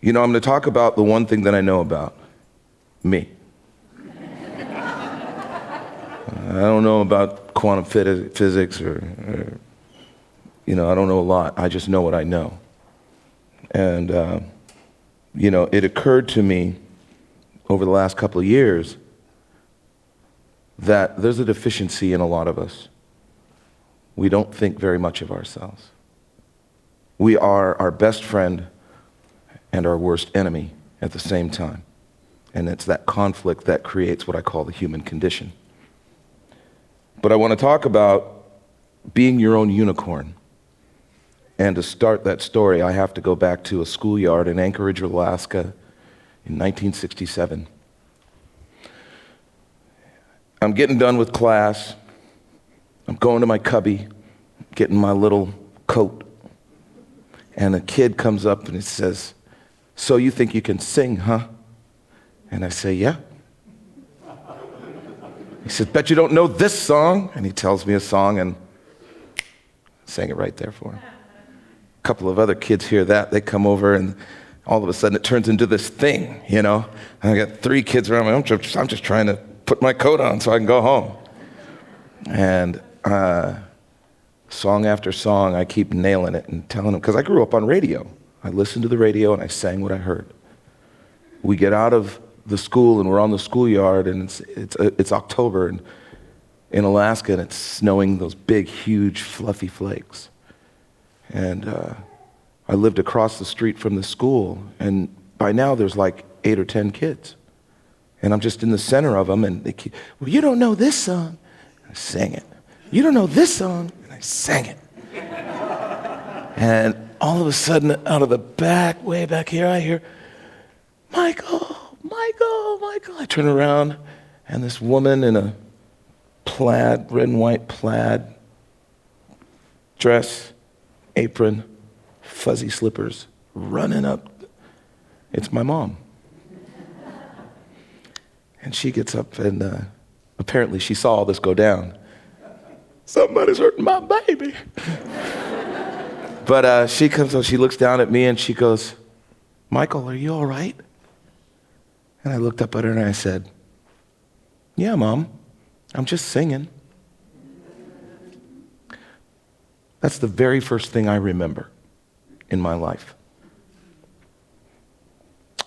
I'm going to talk about the one thing that I know about, me. I don't know about quantum physics or I don't know a lot. I just know what I know. And, it occurred to me over the last couple of years that there's a deficiency in a lot of us. We don't think very much of ourselves. We are our best friend and our worst enemy at the same time. And it's that conflict that creates what I call the human condition. But I want to talk about being your own unicorn. And to start that story, I have to go back to a schoolyard in Anchorage, Alaska in 1967. I'm getting done with class. I'm going to my cubby, getting my little coat. And a kid comes up and he says, "So you think you can sing, huh?" And I say, "Yeah." He says, "Bet you don't know this song." And he tells me a song, and I sang it right there for him. A couple of other kids hear that. They come over, and all of a sudden it turns into this thing, And I got 3 kids around me. I'm just trying to put my coat on so I can go home. And song after song, I keep nailing it and telling them, because I grew up on radio. I listened to the radio and I sang what I heard. We get out of the school and we're on the schoolyard, and it's October in Alaska, and it's snowing those big, huge, fluffy flakes. And I lived across the street from the school, and by now there's like 8 or 10 kids. And I'm just in the center of them, and they keep, "Well, you don't know this song." And I sang it. "You don't know this song." And I sang it. And all of a sudden, out of the back, way back here, I hear, "Michael, Michael, Michael." I turn around, and this woman in a plaid, red and white plaid dress, apron, fuzzy slippers, running up. It's my mom. And she gets up, and apparently she saw all this go down. "Somebody's hurting my baby." But she comes up, she looks down at me, and she goes, "Michael, are you all right?" And I looked up at her and I said, "Yeah, Mom, I'm just singing." That's the very first thing I remember in my life.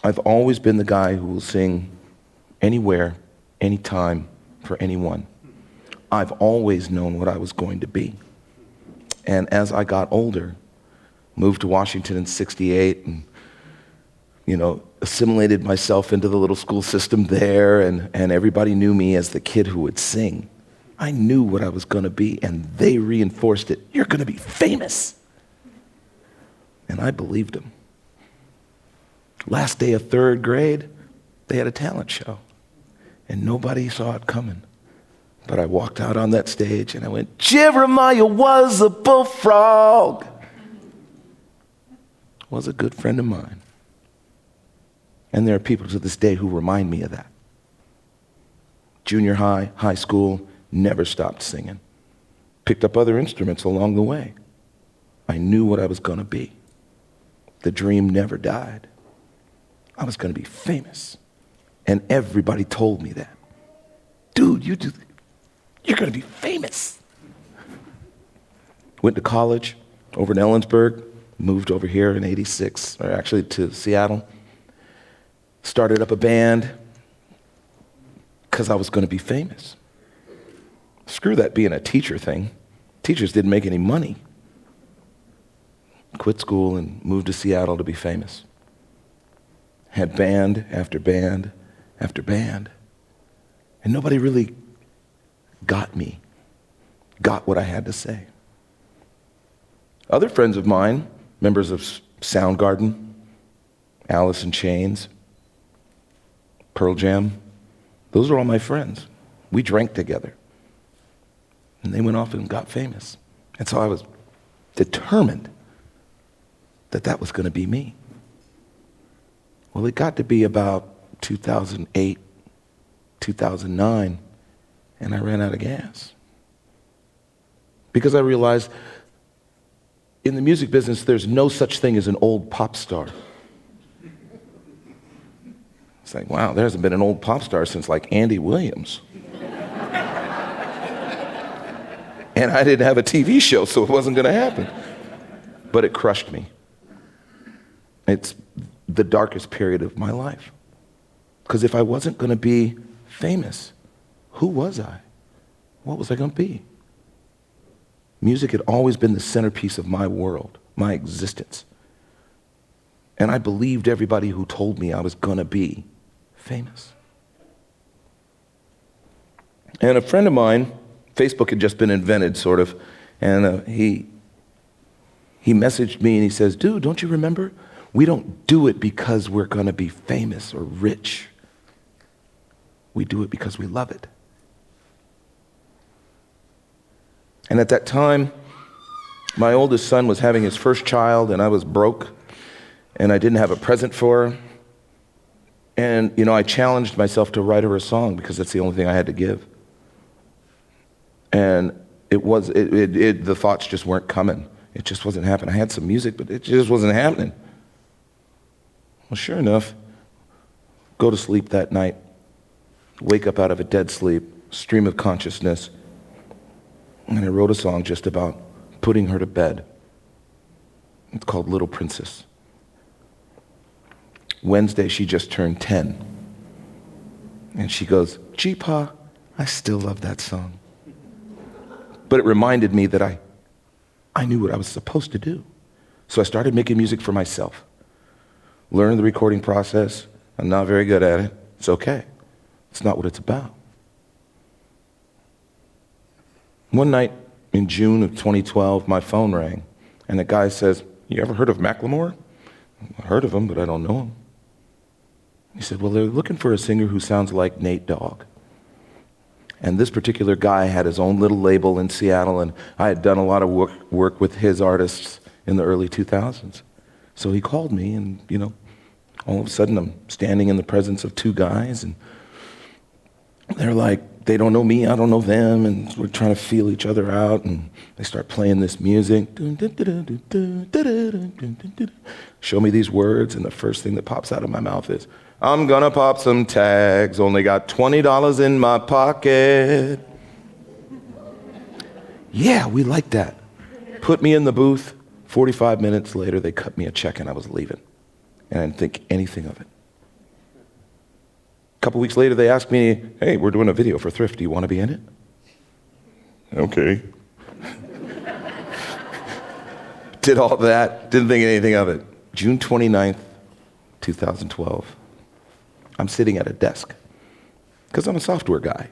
I've always been the guy who will sing anywhere, anytime, for anyone. I've always known what I was going to be. And as I got older, moved to Washington in '68, and assimilated myself into the little school system there, and everybody knew me as the kid who would sing. I knew what I was going to be, and they reinforced it. "You're going to be famous." And I believed them. Last day of 3rd grade, they had a talent show, and nobody saw it coming. But I walked out on that stage, and I went, "Jeremiah was a bullfrog." Was a good friend of mine. And there are people to this day who remind me of that. Junior high, high school, never stopped singing. Picked up other instruments along the way. I knew what I was going to be. The dream never died. I was going to be famous. And everybody told me that. "Dude, you're going to be famous." Went to college over in Ellensburg, moved over here in '86, or actually to Seattle. Started up a band because I was going to be famous. Screw that being a teacher thing. Teachers didn't make any money. Quit school and moved to Seattle to be famous. Had band after band after band. And nobody really got me, got what I had to say. Other friends of mine, members of Soundgarden, Alice in Chains, Pearl Jam, those are all my friends. We drank together. And they went off and got famous. And so I was determined that that was going to be me. Well, it got to be about 2008, 2009, and I ran out of gas. Because I realized in the music business, there's no such thing as an old pop star. It's like, wow, there hasn't been an old pop star since like Andy Williams. And I didn't have a TV show, so it wasn't going to happen. But it crushed me. It's the darkest period of my life. Because if I wasn't going to be famous, who was I? What was I going to be? Music had always been the centerpiece of my world, my existence. And I believed everybody who told me I was going to be famous. And a friend of mine, Facebook had just been invented, sort of, and he messaged me and he says, dude, don't you remember? We don't do it because we're going to be famous or rich. We do it because we love it. And at that time, my oldest son was having his first child, and I was broke, and I didn't have a present for her. And, you know, I challenged myself to write her a song because that's the only thing I had to give. And the thoughts just weren't coming. It just wasn't happening. I had some music, but it just wasn't happening. Well, sure enough, go to sleep that night, wake up out of a dead sleep, stream of consciousness, and I wrote a song just about putting her to bed. It's called Little Princess. Wednesday, she just turned 10. And she goes, gee, Pa, I still love that song. But it reminded me that I knew what I was supposed to do. So I started making music for myself. Learned the recording process. I'm not very good at it. It's okay. It's not what it's about. One night in June of 2012, my phone rang, and the guy says, you ever heard of Macklemore? I heard of him, but I don't know him. He said, well, they're looking for a singer who sounds like Nate Dogg. And this particular guy had his own little label in Seattle, and I had done a lot of work with his artists in the early 2000s. So he called me, and, you know, all of a sudden I'm standing in the presence of two guys, and they're like, they don't know me, I don't know them, and we're trying to feel each other out, and they start playing this music. Show me these words, and the first thing that pops out of my mouth is, I'm gonna pop some tags, only got $20 in my pocket. Yeah, we like that. Put me in the booth. 45 minutes later, they cut me a check and I was leaving. And I didn't think anything of it. A couple weeks later, they asked me, hey, we're doing a video for Thrift. Do you want to be in it? Okay. Did all that, didn't think anything of it. June 29th, 2012. I'm sitting at a desk because I'm a software guy.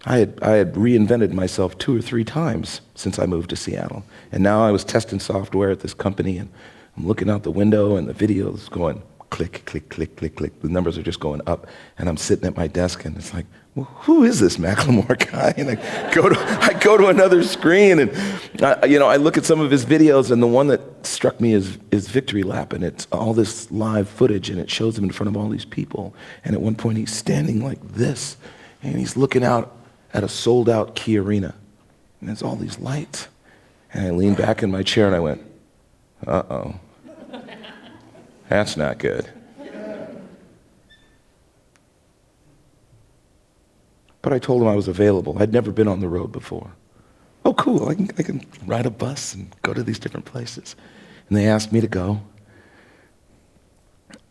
I had reinvented myself 2 or 3 times since I moved to Seattle. And now I was testing software at this company, and I'm looking out the window, and the video's going click, click, click, click, click. The numbers are just going up, and I'm sitting at my desk, and it's like, well, who is this Macklemore guy? And I go to another screen, and I look at some of his videos, and the one that struck me is Victory Lap, and it's all this live footage, and it shows him in front of all these people. And at one point, he's standing like this, and he's looking out at a sold-out Key Arena, and there's all these lights. And I leaned back in my chair, and I went, uh-oh. That's not good. But I told him I was available. I'd never been on the road before. Oh, cool, I can ride a bus and go to these different places. And they asked me to go.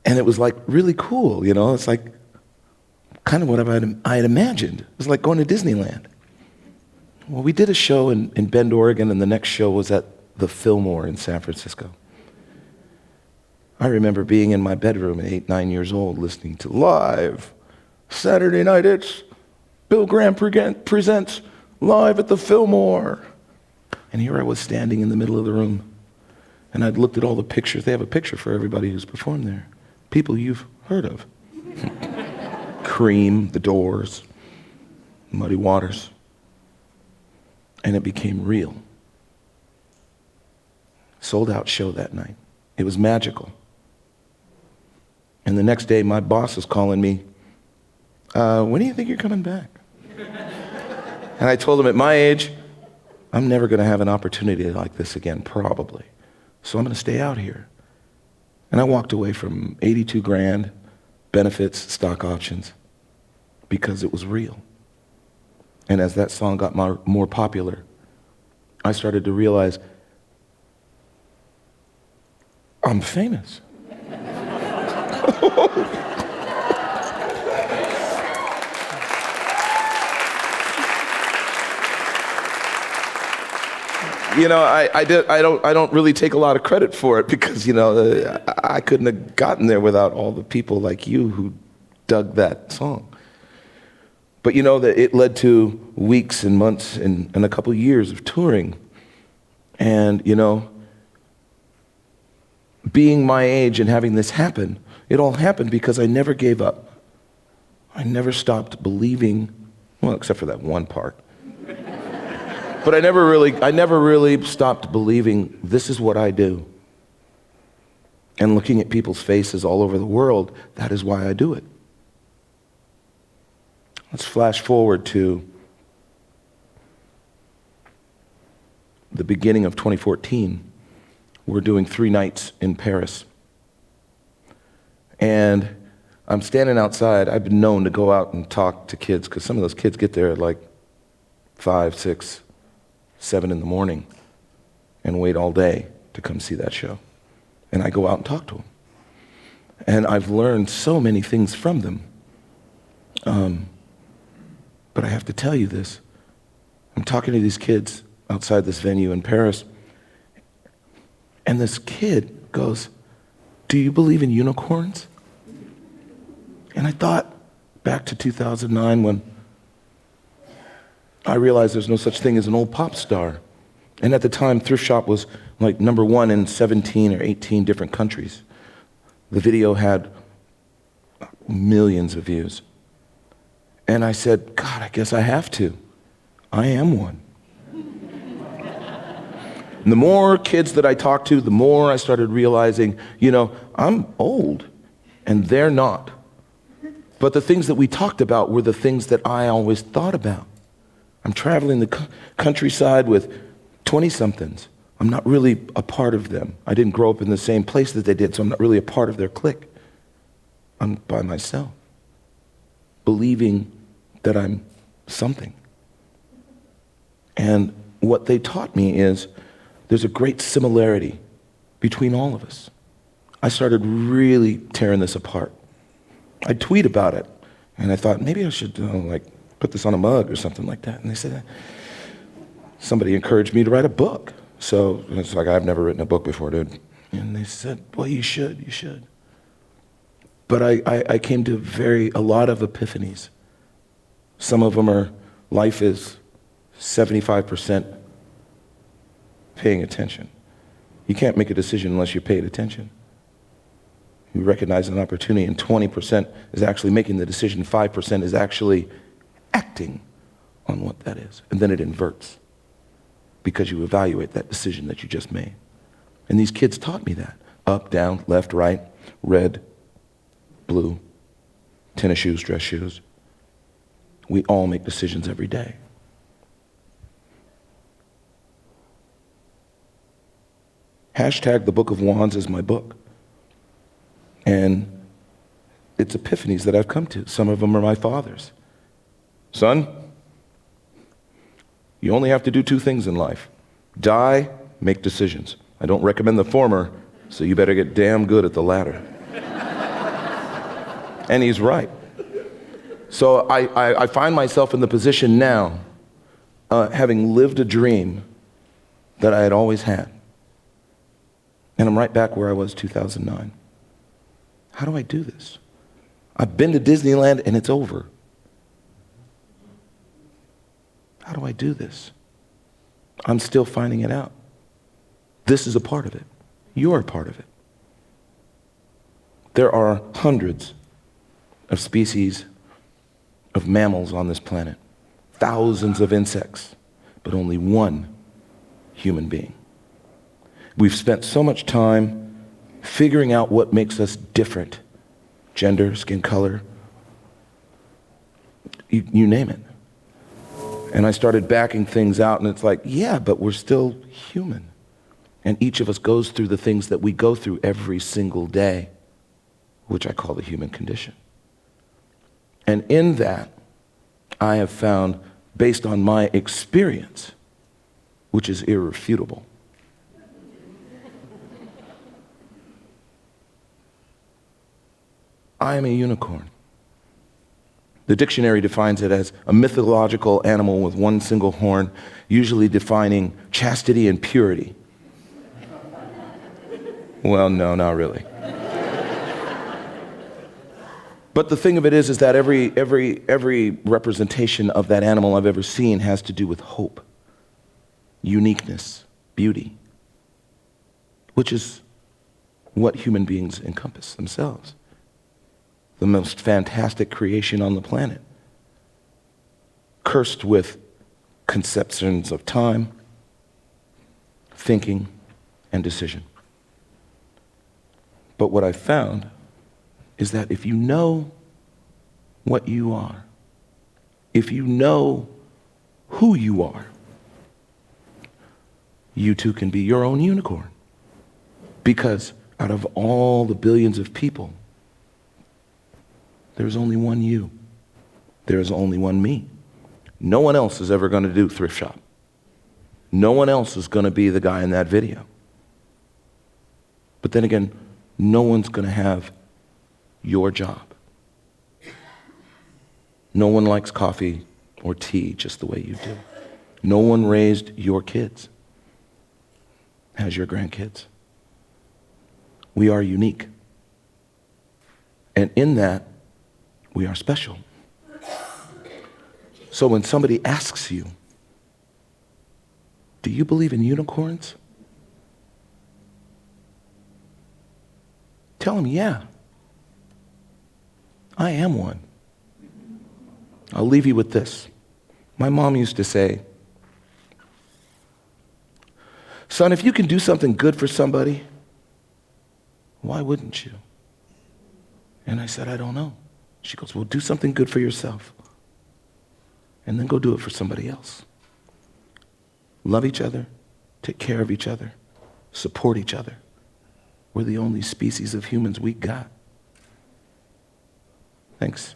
And it was like really cool, you know? It's like kind of what I had imagined. It was like going to Disneyland. Well, we did a show in Bend, Oregon, and the next show was at the Fillmore in San Francisco. I remember being in my bedroom at 8, 9 years old listening to live. Saturday night, it's Bill Graham presents live at the Fillmore. And here I was standing in the middle of the room. And I'd looked at all the pictures. They have a picture for everybody who's performed there. People you've heard of. Cream, The Doors, Muddy Waters. And it became real. Sold out show that night. It was magical. And the next day, my boss is calling me, when do you think you're coming back? And I told him at my age, I'm never going to have an opportunity like this again, probably. So I'm going to stay out here. And I walked away from 82 grand, benefits, stock options, because it was real. And as that song got more popular, I started to realize I'm famous. You know, I don't really take a lot of credit for it because, you know, I couldn't have gotten there without all the people like you who dug that song. But you know that it led to weeks and months and a couple years of touring. And, you know, being my age and having this happen, it all happened because I never gave up. I never stopped believing, well, except for that one part. But I never really stopped believing this is what I do. And looking at people's faces all over the world, that is why I do it. Let's flash forward to the beginning of 2014. We're doing 3 nights in Paris. And I'm standing outside. I've been known to go out and talk to kids because some of those kids get there at like 5, 6, 7 in the morning and wait all day to come see that show. And I go out and talk to them. And I've learned so many things from them. But I have to tell you this. I'm talking to these kids outside this venue in Paris, and this kid goes, "Do you believe in unicorns?" And I thought back to 2009 when I realized there's no such thing as an old pop star. And at the time, Thrift Shop was like #1 in 17 or 18 different countries. The video had millions of views. And I said, God, I guess I have to. I am one. And the more kids that I talked to, the more I started realizing, you know, I'm old and they're not. But the things that we talked about were the things that I always thought about. I'm traveling the countryside with 20-somethings. I'm not really a part of them. I didn't grow up in the same place that they did, so I'm not really a part of their clique. I'm by myself, believing that I'm something. And what they taught me is there's a great similarity between all of us. I started really tearing this apart. I tweet about it, and I thought maybe I should like put this on a mug or something like that. And they said, somebody encouraged me to write a book. So it's like, I've never written a book before, dude. And they said, well, you should. But I came to a lot of epiphanies. Some of them are, life is 75% paying attention. You can't make a decision unless you paid attention. You recognize an opportunity, and 20% is actually making the decision, 5% is actually acting on what that is. And then it inverts because you evaluate that decision that you just made. And these kids taught me that. Up, down, left, right, red, blue, tennis shoes, dress shoes. We all make decisions every day. Hashtag the Book of Wanz is my book. And it's epiphanies that I've come to. Some of them are my father's. Son, you only have to do 2 things in life. Die, make decisions. I don't recommend the former, so you better get damn good at the latter. And he's right. So I find myself in the position now, having lived a dream that I had always had. And I'm right back where I was 2009. How do I do this? I've been to Disneyland and it's over. How do I do this? I'm still finding it out. This is a part of it. You're a part of it. There are hundreds of species of mammals on this planet, thousands of insects, but only one human being. We've spent so much time figuring out what makes us different. Gender, skin color, you name it. And I started backing things out, and it's like, yeah, but we're still human. And each of us goes through the things that we go through every single day, which I call the human condition. And in that, I have found, based on my experience, which is irrefutable, I am a unicorn. The dictionary defines it as a mythological animal with one single horn, usually defining chastity and purity. Well, no, not really. But the thing of it is that every representation of that animal I've ever seen has to do with hope, uniqueness, beauty, which is what human beings encompass themselves. The most fantastic creation on the planet, cursed with conceptions of time, thinking, and decision. But what I found is that if you know what you are, if you know who you are, you too can be your own unicorn. Because out of all the billions of people, there's only one you. There's only one me. No one else is ever going to do Thrift Shop. No one else is going to be the guy in that video. But then again, no one's going to have your job. No one likes coffee or tea just the way you do. No one raised your kids, has your grandkids. We are unique. And in that, we are special. So when somebody asks you, do you believe in unicorns? Tell them, yeah, I am one. I'll leave you with this. My mom used to say, son, if you can do something good for somebody, why wouldn't you? And I said, I don't know. She goes, well, do something good for yourself, and then go do it for somebody else. Love each other, take care of each other, support each other. We're the only species of humans we got. Thanks.